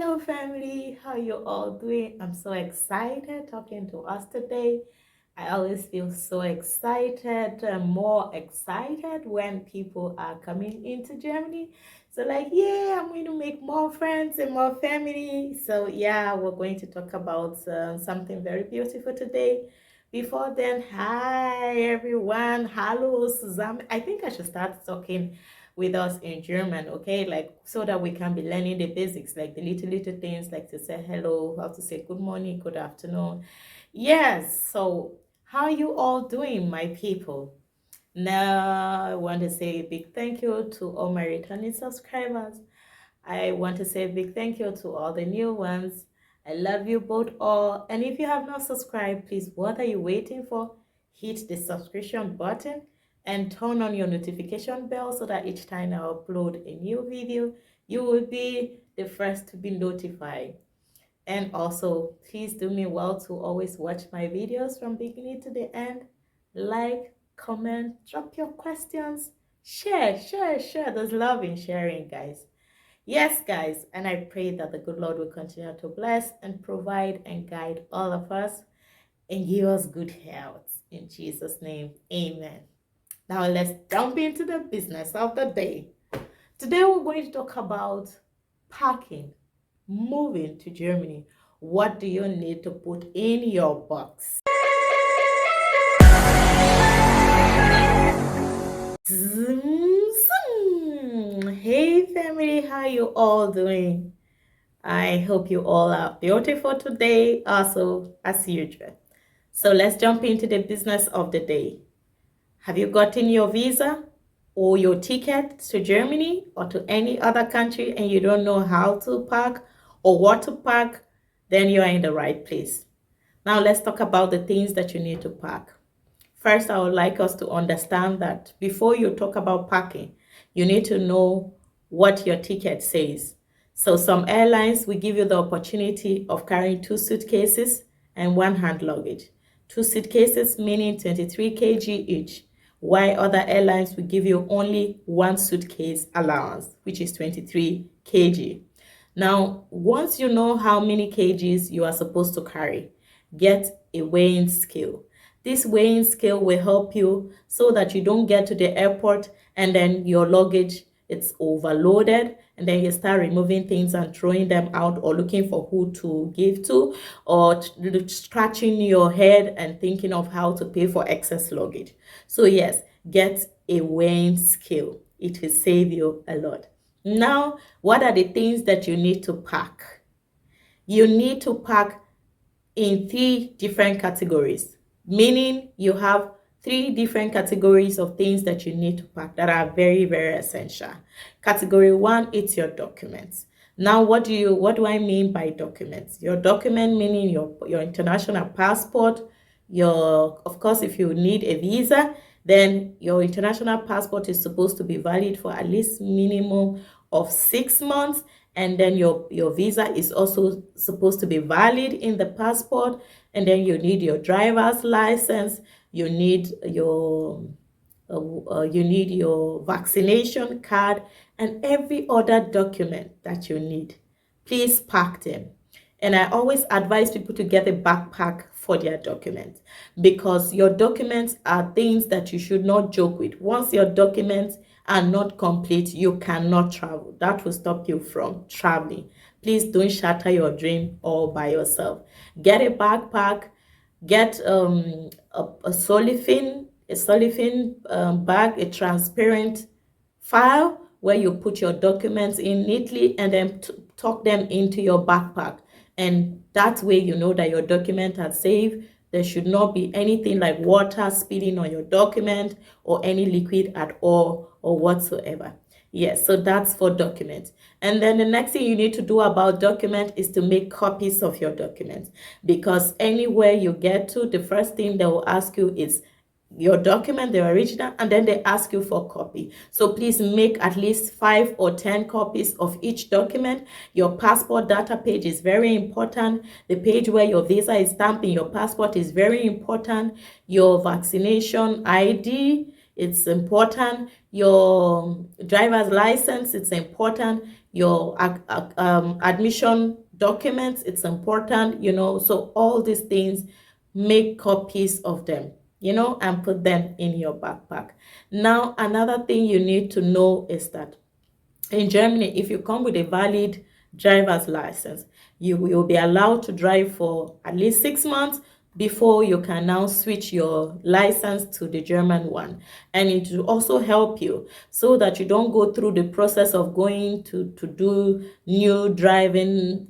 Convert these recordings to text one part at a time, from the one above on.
Hello, family. How you all doing? I'm so excited talking to us today. I always feel so excited, more excited when people are coming into Germany. So, like, yeah, I'm going to make more friends and more family. So, yeah, we're going to talk about something very beautiful today. Before then, hi everyone. Hello, Suzanne. I think I should start talking with us in German, okay? Like so that we can be learning the basics, like the little things, like to say hello, how to say good morning, good afternoon. Yes, so how you all doing, my people? Now I want to say a big thank you to all my returning subscribers. I want to say a big thank you to all the new ones. I love you both all. And if you have not subscribed, please, what are you waiting for? Hit the subscription button and turn on your notification bell so that each time I upload a new video, you will be the first to be notified. And also, please do me well to always watch my videos from beginning to the end. Like, comment, drop your questions, share. There's love in sharing, guys. Yes, guys, and I pray that the good Lord will continue to bless and provide and guide all of us and give us good health. In Jesus' name, amen. Now let's jump into the business of the day. Today we're going to talk about packing, moving to Germany. What do you need to put in your box? Hey family, how you all doing? I hope you all are beautiful today, also as usual. So let's jump into the business of the day. Have you gotten your visa or your ticket to Germany or to any other country and you don't know how to pack or what to pack? Then you are in the right place. Now let's talk about the things that you need to pack. First, I would like us to understand that before you talk about packing, you need to know what your ticket says. So some airlines will give you the opportunity of carrying 2 suitcases and one hand luggage. 2 suitcases meaning 23 kg each, while other airlines will give you only 1 suitcase allowance, which is 23 kg. Now, once you know how many kgs you are supposed to carry, get a weighing scale. This weighing scale will help you so that you don't get to the airport and then your luggage it's overloaded and then you start removing things and throwing them out or looking for who to give to or scratching your head and thinking of how to pay for excess luggage. So yes, get a weighing scale. It will save you a lot. Now, what are the things that you need to pack? You need to pack in 3 different categories, meaning you have 3 different categories of things that you need to pack that are very essential. Category 1, it's your documents. Now, what do I mean by documents? Your document meaning your international passport, of course, if you need a visa, then your international passport is supposed to be valid for at least minimum of 6 months, and then your visa is also supposed to be valid in the passport, and then you need your driver's license, you need your vaccination card and every other document that you need. Please pack them. And I always advise people to get a backpack for their documents because your documents are things that you should not joke with. Once your documents are not complete, you cannot travel. That will stop you from traveling. Please don't shatter your dream all by yourself. Get a backpack, get a cellophane bag, a transparent file where you put your documents in neatly and then tuck them into your backpack. And that way you know that your documents are safe. There should not be anything like water spilling on your document or any liquid at all or whatsoever. Yes, so that's for documents. And then the next thing you need to do about document is to make copies of your documents, because anywhere you get to, the first thing they will ask you is your document, the original, and then they ask you for copy. So please make at least 5 or 10 copies of each document. Your passport data page is very important. The page where your visa is stamped in your passport is very important. Your vaccination ID, it's important. Your driver's license, it's important. your admission documents. It's important, so all these things, make copies of them, and put them in your backpack. Now, another thing you need to know is that in Germany, if you come with a valid driver's license, you will be allowed to drive for at least 6 months before you can now switch your license to the German one. And it will also help you so that you don't go through the process of going to do new driving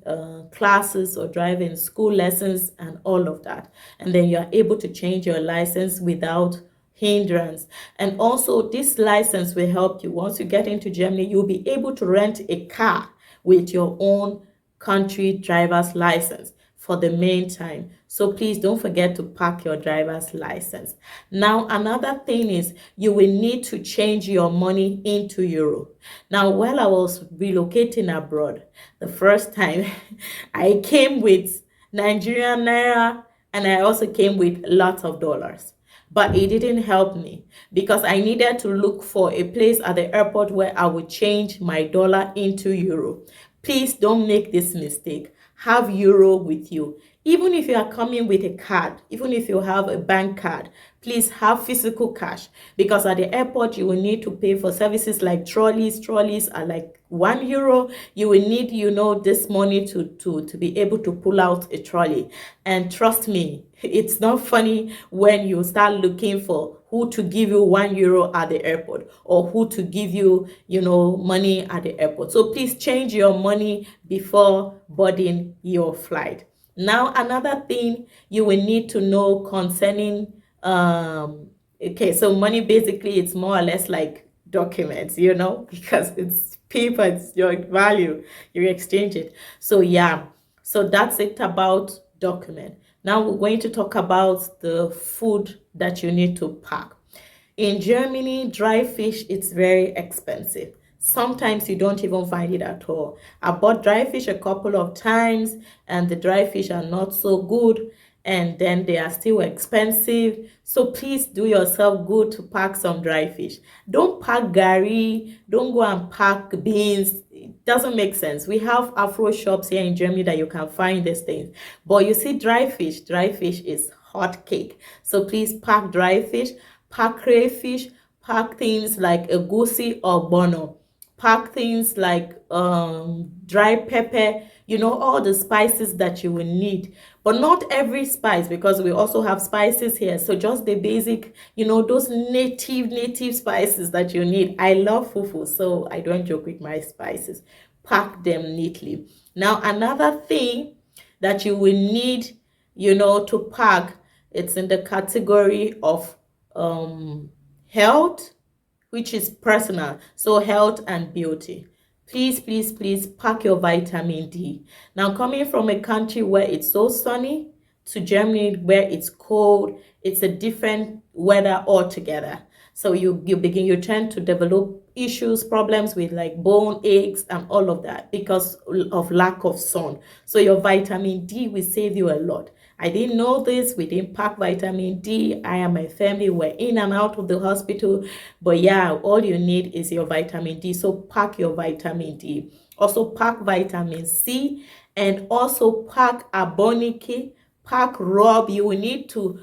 classes or driving school lessons and all of that. And then you are able to change your license without hindrance. And also, this license will help you. Once you get into Germany, you'll be able to rent a car with your own country driver's license for the meantime. So please don't forget to pack your driver's license. Now, another thing is you will need to change your money into euro. Now, while I was relocating abroad, the first time I came with Nigerian naira, and I also came with lots of dollars. But it didn't help me because I needed to look for a place at the airport where I would change my dollar into euro. Please don't make this mistake. Have euro with you. Even if you are coming with a card, even if you have a bank card, please have physical cash, because at the airport you will need to pay for services like trolleys. Trolleys are like €1. You will need, this money to be able to pull out a trolley. And trust me, it's not funny when you start looking for who to give you €1 at the airport, or who to give you, money at the airport. So please change your money before boarding your flight. Now, another thing you will need to know concerning, okay, so money, basically it's more or less like documents, because it's paper, it's your value, you exchange it. So yeah, so that's it about document. Now we're going to talk about the food that you need to pack. In Germany, dry fish is very expensive. Sometimes you don't even find it at all. I bought dry fish a couple of times, and the dry fish are not so good, and then they are still expensive. So please do yourself good to pack some dry fish. Don't pack gari, don't go and pack beans. It doesn't make sense. We have Afro shops here in Germany that you can find these things. But you see, dry fish is hot cake. So please pack dry fish, pack crayfish, pack things like egusi or bono. Pack things like dry pepper, all the spices that you will need. But not every spice, because we also have spices here. So just the basic, those native spices that you need. I love fufu, so I don't joke with my spices. Pack them neatly. Now, another thing that you will need, to pack, it's in the category of health, which is personal. So health and beauty. Please pack your vitamin D. Now, coming from a country where it's so sunny to Germany where it's cold, it's a different weather altogether. So you tend to develop problems with like bone aches and all of that because of lack of sun. So your vitamin D will save you a lot. I didn't know this. We didn't pack vitamin D. I and my family were in and out of the hospital. But yeah, all you need is your vitamin D. So pack your vitamin D. Also pack vitamin C, and also pack aboniki, pack rub. You will need to,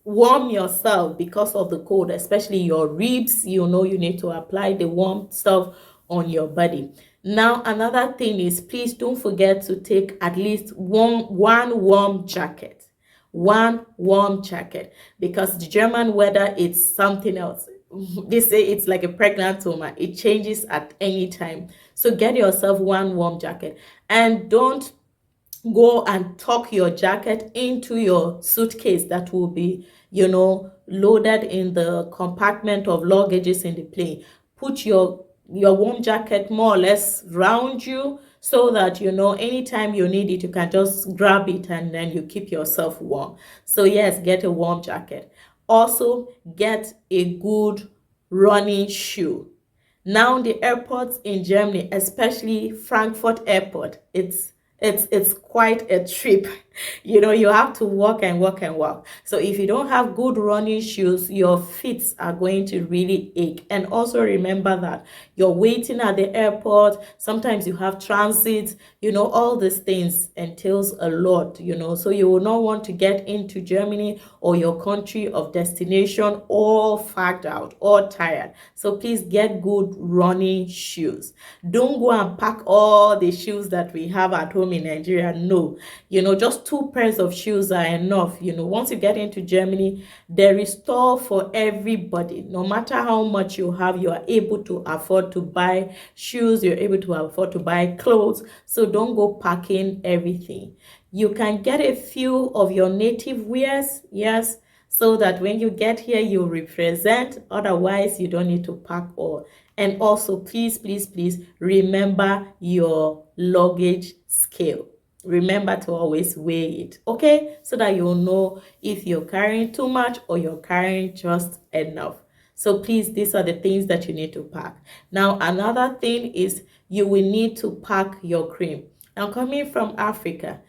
warm yourself because of the cold, especially your ribs. You need to apply the warm stuff on your body. Now, another thing is, please don't forget to take at least one warm jacket. One warm jacket, because the German weather is something else. They say it's like a pregnant woman. It changes at any time. So get yourself one warm jacket, and don't go and tuck your jacket into your suitcase that will be, loaded in the compartment of luggages in the plane. Put your warm jacket more or less round you, so that anytime you need it, you can just grab it and then you keep yourself warm. So yes, get a warm jacket. Also, get a good running shoe. Now, the airports in Germany, especially Frankfurt Airport, it's quite a trip. You have to walk and walk and walk. So if you don't have good running shoes, your feet are going to really ache. And also remember that you're waiting at the airport. Sometimes you have transit, all these things entails a lot, so you will not want to get into Germany or your country of destination all fagged out or tired. So please get good running shoes. Don't go and pack all the shoes that we have at home in Nigeria. No, just 2 pairs of shoes are enough. Once you get into Germany, there is store for everybody. No matter how much you have, you are able to afford to buy shoes, you're able to afford to buy clothes. So don't go packing everything. You can get a few of your native wears, yes, so that when you get here, you represent. Otherwise, you don't need to pack all. And also, please, please, please remember your luggage scale. Remember to always weigh it, okay? So that you'll know if you're carrying too much or you're carrying just enough. So please, these are the things that you need to pack. Now, another thing is you will need to pack your cream. Now, coming from Africa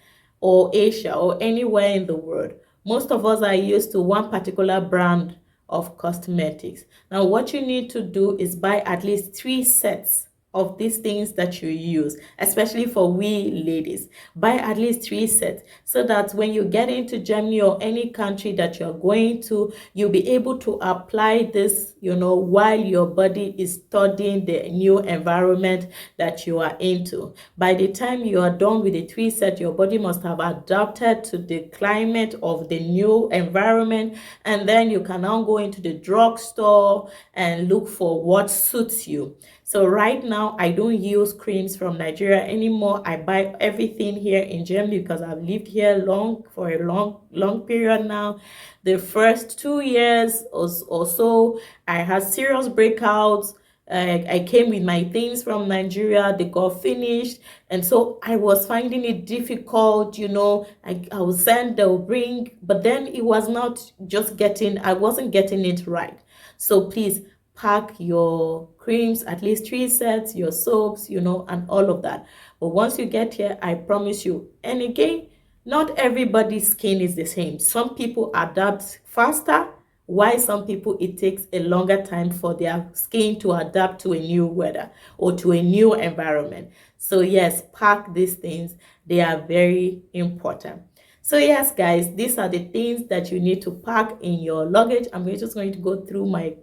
or Asia or anywhere in the world, most of us are used to one particular brand of cosmetics. Now, what you need to do is buy at least 3 sets of these things that you use, especially for we ladies. Buy at least 3 sets so that when you get into Germany or any country that you're going to, you'll be able to apply this, while your body is studying the new environment that you are into. By the time you are done with the 3 sets, your body must have adapted to the climate of the new environment, and then you can now go into the drugstore and look for what suits you. So right now, I don't use creams from Nigeria anymore. I buy everything here in Germany because I've lived here for a long period now. The first 2 years or so, I had serious breakouts. I came with my things from Nigeria, they got finished, and so I was finding it difficult. I will send, they'll bring, but then it was not just I wasn't getting it right. So please pack your creams, at least 3 sets, your soaps, and all of that. But once you get here, I promise you, and again, not everybody's skin is the same. Some people adapt faster, while some people it takes a longer time for their skin to adapt to a new weather or to a new environment. So yes, pack these things. They are very important. So yes, guys, these are the things that you need to pack in your luggage. I'm just going to go through my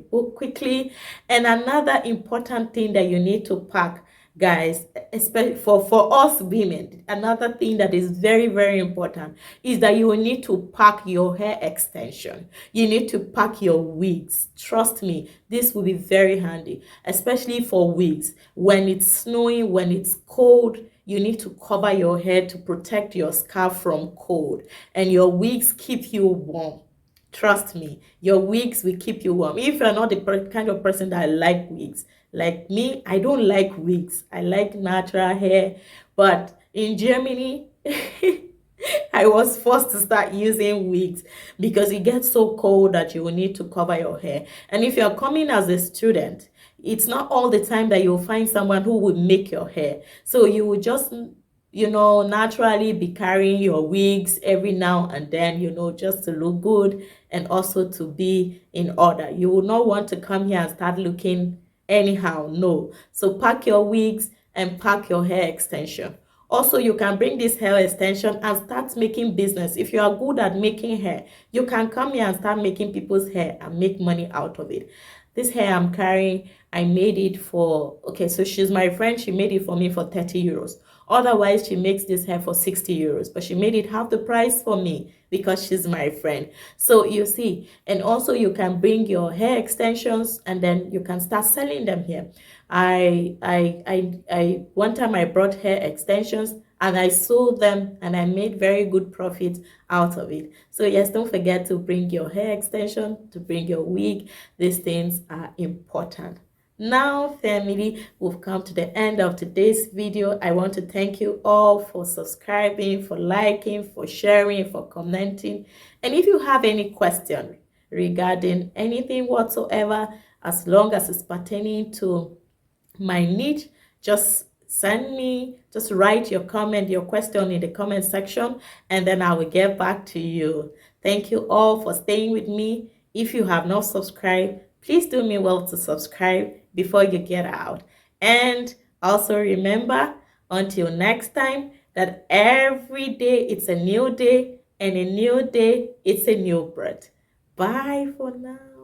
book quickly. And another important thing that you need to pack, guys, especially for us women, another thing that is very, very important is that you will need to pack your hair extension. You need to pack your wigs. Trust me, this will be very handy, especially for wigs. When it's snowing, when it's cold, you need to cover your head to protect your scalp from cold, and your wigs keep you warm. Trust me, your wigs will keep you warm. If you're not the kind of person that like wigs, like me, I don't like wigs. I like natural hair. But in Germany, I was forced to start using wigs because it gets so cold that you will need to cover your hair. And if you're coming as a student, it's not all the time that you'll find someone who will make your hair. So you will just, naturally be carrying your wigs every now and then, just to look good and also to be in order. You will not want to come here and start looking anyhow. No. So pack your wigs and pack your hair extension. Also, you can bring this hair extension and start making business. If you are good at making hair, you can come here and start making people's hair and make money out of it. This hair I'm carrying, I made it for, okay, so she's my friend. She made it for me for 30 euros. Otherwise, she makes this hair for 60 euros, but she made it half the price for me because she's my friend. So you see, and also you can bring your hair extensions and then you can start selling them here. One time I brought hair extensions and I sold them and I made very good profit out of it. So yes, don't forget to bring your hair extension, to bring your wig. These things are important. Now, family, we've come to the end of today's video. I want to thank you all for subscribing, for liking, for sharing, for commenting. And if you have any question regarding anything whatsoever, as long as it's pertaining to my niche, just just write your comment, your question in the comment section, and then I will get back to you. Thank you all for staying with me. If you have not subscribed, please do me well to subscribe before you get out. And also remember, until next time, that every day it's a new day, and a new day it's a new birth. Bye for now.